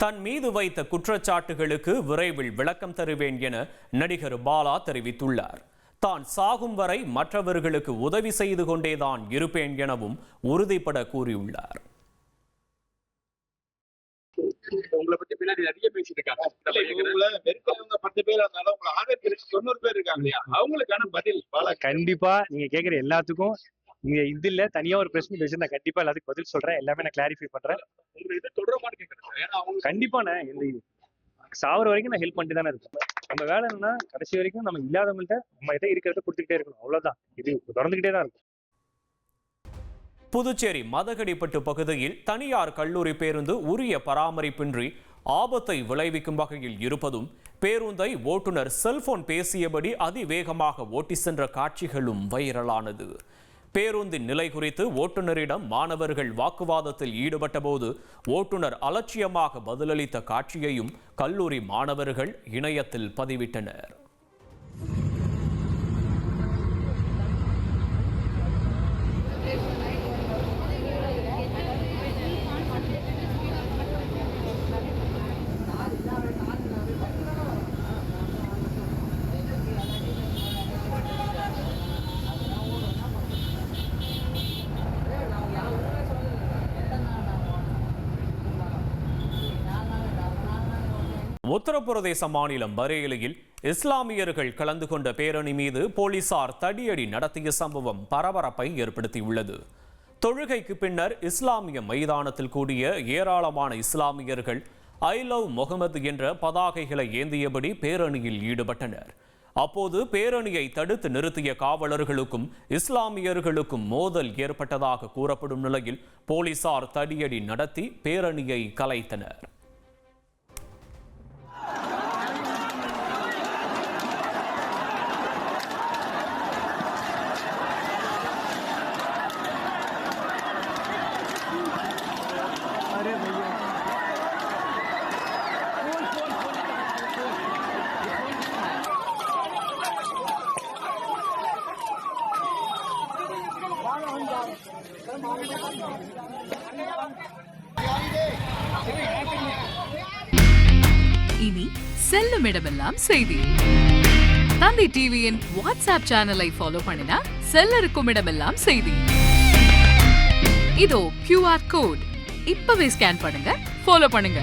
தன் மீது வைத்த குற்றச்சாட்டுகளுக்கு விரைவில் விளக்கம் தருவேன் என நடிகர் பாலா தெரிவித்துள்ளார். தான் சாகும் வரை மற்றவர்களுக்கு உதவி செய்து கொண்டேதான் இருப்பேன் எனவும் உறுதிபட கூறியுள்ளார். உங்களை பத்தி பின்னாடி நிறைய பேசிட்டு இருக்காங்க. 10 பேர் இருந்தாலும் உங்களை ஆதரிக்கிறதுக்கு 90 பேர் இருக்காங்க இல்லையா, அவங்களுக்கான பதில் கண்டிப்பா நீங்க கேக்குற எல்லாத்துக்கும் நீங்க இது இல்ல தனியா ஒரு பிரச்சனை பேசி நான் கண்டிப்பா எல்லாத்துக்கும் பதில் சொல்றேன். எல்லாமே நான் கிளாரிஃபை பண்றேன். உங்க இது தொடரமான்னு கேக்குறேன். ஏன்னா அவங்க கண்டிப்பா நான் இந்த சாவர வரைக்கும் நான் ஹெல்ப் பண்ணிட்டு தானே இருக்கேன். நம்ம வேலை என்னன்னா கடைசி வரைக்கும் நம்ம இல்லாதவங்கள்ட்ட நம்ம எதை இருக்கிறத கொடுத்துக்கிட்டே இருக்கணும். அவ்வளவுதான். இது தொடர்ந்துகிட்டே தான் இருக்கும். புதுச்சேரி மதகடிப்பட்டு பகுதியில் தனியார் கல்லூரி பேருந்து உரிய பராமரிப்பின்றி ஆபத்தை விளைவிக்கும் வகையில் இருப்பதும், பேருந்தை ஓட்டுநர் செல்போன் பேசியபடி அதிவேகமாக ஓட்டி சென்ற காட்சிகளும் வைரலானது. பேருந்தின் நிலை குறித்து ஓட்டுநரிடம் மாணவர்கள் வாக்குவாதத்தில் ஈடுபட்ட போது ஓட்டுநர் அலட்சியமாக பதிலளித்த காட்சியையும் கல்லூரி மாணவர்கள் இணையத்தில் பதிவிட்டனர். உத்தரப்பிரதேச மாநிலம் பரேலியில் இஸ்லாமியர்கள் கலந்து கொண்ட பேரணி மீது போலீசார் தடியடி நடத்திய சம்பவம் பரபரப்பை ஏற்படுத்தியுள்ளது. தொழுகைக்கு பின்னர் இஸ்லாமிய மைதானத்தில் கூடிய ஏராளமான இஸ்லாமியர்கள் ஐ லவ் முகமது என்ற பதாகைகளை ஏந்தியபடி பேரணியில் ஈடுபட்டனர். அப்போது பேரணியை தடுத்து நிறுத்திய காவலர்களுக்கும் இஸ்லாமியர்களுக்கும் மோதல் ஏற்பட்டதாக கூறப்படும் நிலையில் போலீசார் தடியடி நடத்தி பேரணியை கலைத்தனர். இனி செல்லும் இடமெல்லாம் செய்தி. தந்தை டிவியின் வாட்ஸ்அப் சேனலை ஃபாலோ பண்ணினா செல்லருக்கும் இடமெல்லாம் செய்தி. இதோ QR கோட் இப்பவே ஸ்கேன் பண்ணுங்க, ஃபாலோ பண்ணுங்க.